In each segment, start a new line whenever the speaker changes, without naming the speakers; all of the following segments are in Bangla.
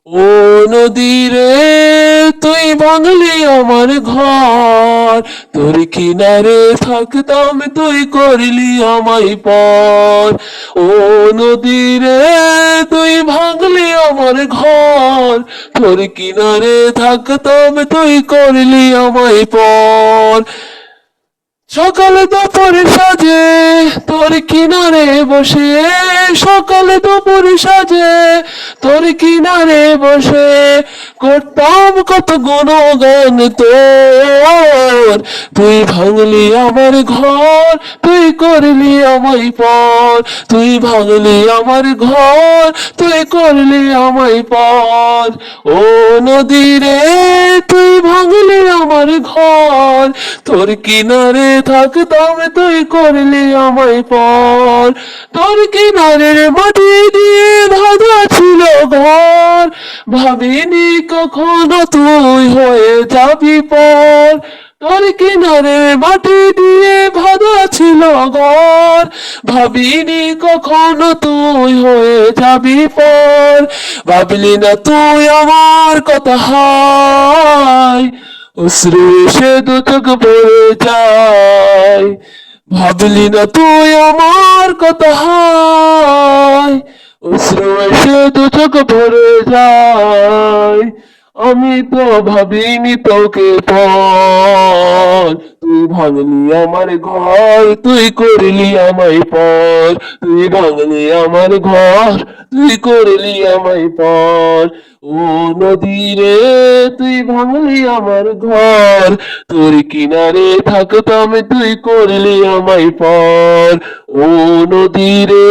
ও নদী রে, তুই ভাঙলি আমার ঘর, তোর কিনারে থাকতাম তুই করলি আমায় পর। ও নদী রে, তুই ভাঙলি আমার ঘর, তোর কিনারে থাকতাম তুই করলি আমায় পর। সকালে দুপুরে সাজে তোর কিনারে বসে, সকালে দুপুরে সাজে তোর কিনারে বসে করতাম কত গুণগান তোর। তুই ভাঙলি আমার ঘর, তুই করলি আমায় পর। তুই ভাঙলি আমার ঘর, তুই করলি আমায় পর। ও নদী রে, তুই ভাঙলি আমার ঘর, তোর কিনারে থাকতাম তুই করলি আমায় পর। তোর কিনারের মাটি দিয়ে বাঁধা ছিল ঘর, ভাবিনি কখনো তুই হয়ে যাবি পর। তোর কিনারের মাটি দিয়ে বাঁধা ছিল ঘর, ভাবিনি কখনো তুই হয়ে যাবি পর। ভাবলি না তুই আমার কথা হায়, অশ্রু এসে দু চোখ ভরে যায়। ভাবলি না তুই আমার কথা হায়, অশ্রু এসে দু চোখ ভরে যায়। আমি তো ভাবিনি তোকে পর। তুই ভাঙলি আমার ঘর, তুই করলি আমায় পর। তুই ভাঙলি আমার ঘর, তুই করলি আমায় পর। ও নদী রে, তুই ভাঙলি আমার ঘর, তোর কিনারে থাকতাম তুই করলি আমায় পর। ও নদী রে,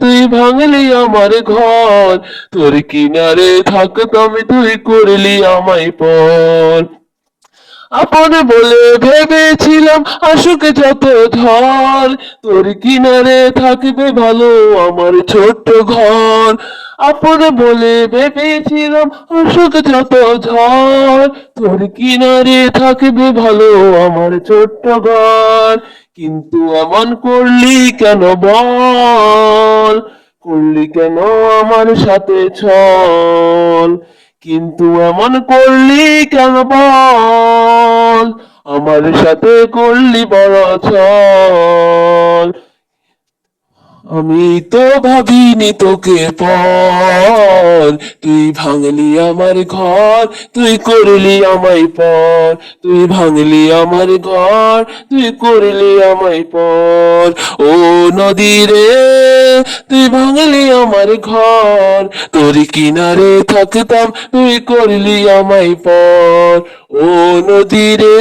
তুই ভাঙলি আমার ঘর, তোর কিনারে থাকতাম তুই করলি আমায় পর। আপন বলে ভেবেছিলাম আসুক যত ঝড়, তোর কিনারে থাকবে ভালো আমার ছোট্ট ঘর। আপন বলে ভেবেছিলাম আসুক যত ঝড়, তোর কিনারে থাকবে ভালো আমার ছোট্ট ঘর। কিন্তু এমন করলি কেন বল, করলি কেন আমার সাথে ছল। কিন্তু এমন করলি কেন বল, আমার সাথে করলি বড় ছল। আমি তো ভাবিনি তোকে পর। তুই ভাঙলি আমার ঘর, তুই করলি আমায় পর। তুই ভাঙলি আমার ঘর, তুই করলি আমায় পর। ও নদী রে, তুই ভাঙলি আমার ঘর, তোর কিনারে থাকতাম তুই করলি আমায় পর। ও নদী রে,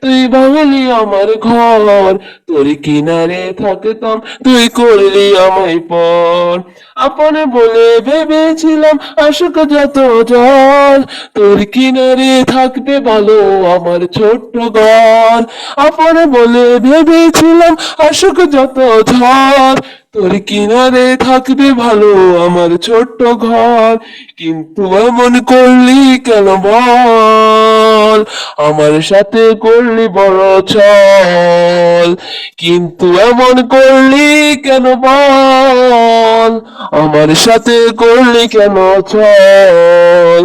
তুই ভাঙলি আমার ঘর, তোর কিনারে থাকতাম তুই করলি আমায় পর। আপন বলে ভেবেছিলাম আসুক যত জল, তোর কিনারে থাকবে ভালো আমার ছোট্ট ঘর। আপন বলে ভেবেছিলাম আসুক যত ঝড়, তোর কিনারে থাকবে ভালো আমার ছোট্ট ঘর। কিন্তু এমন করলি কেন বল, আমার সাথে করলি বড় ছল। কিন্তু এমন করলি কেন বল, আমার সাথে করলি কেন ছল।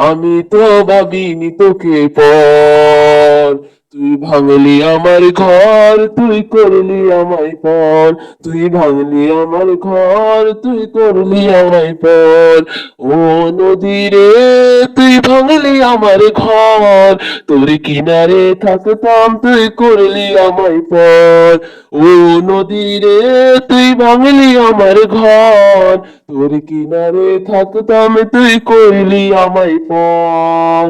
আমি তো ভাবিনি তোকে পর। তুই ভাঙলি আমার ঘর, তুই করলি আমায় পর। তুই ভাঙলি আমার ঘর, তুই করলি আমায় পর। ও নদী রে, তুই ভাঙলি আমার ঘর, তোর কিনারে থাকতাম তুই করলি আমায় পর। ও নদী রে, তুই ভাঙলি আমার ঘর, তোর কিনারে থাকতাম তুই করলি আমায় পর।